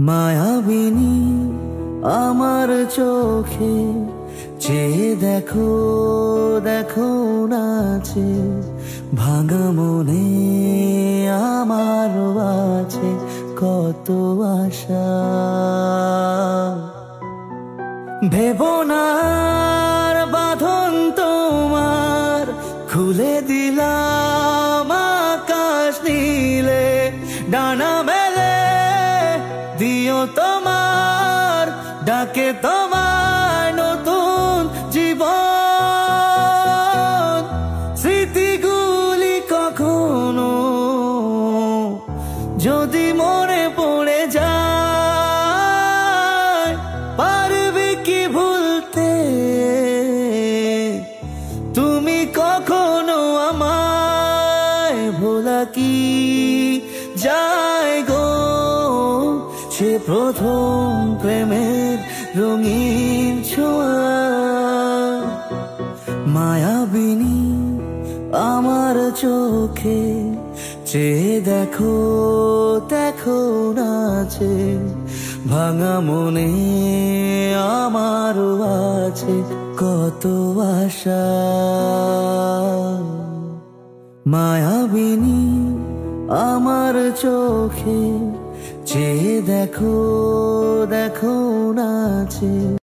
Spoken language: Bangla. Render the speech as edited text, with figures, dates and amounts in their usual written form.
মায়াবিনী আমার চোখে চেয়ে দেখো দেখো নাচে ভাঙা মনে আমার আছে কত আশা। ভেবনার বাঁধন তোমার খুলে দিলাম আকাশ নীলে ডানা মেলে দিও তোমার ডাকে তোমার নতুন জীবন। স্মৃতিগুলি কখনো যদি মনে পড়ে যায় পারবে কি ভুলতে তুমি কখনো আমায় ভোলা কি যায় গো সে প্রথম প্রেমের রঙিন ছোঁয়া। মায়াবিনী আমার চোখে চেয়ে দেখো দেখো নাচে ভাঙা মনে আমার আছে কত আশা। মায়াবিনী আমার চোখে চেয়ে দেখো দেখো নাচে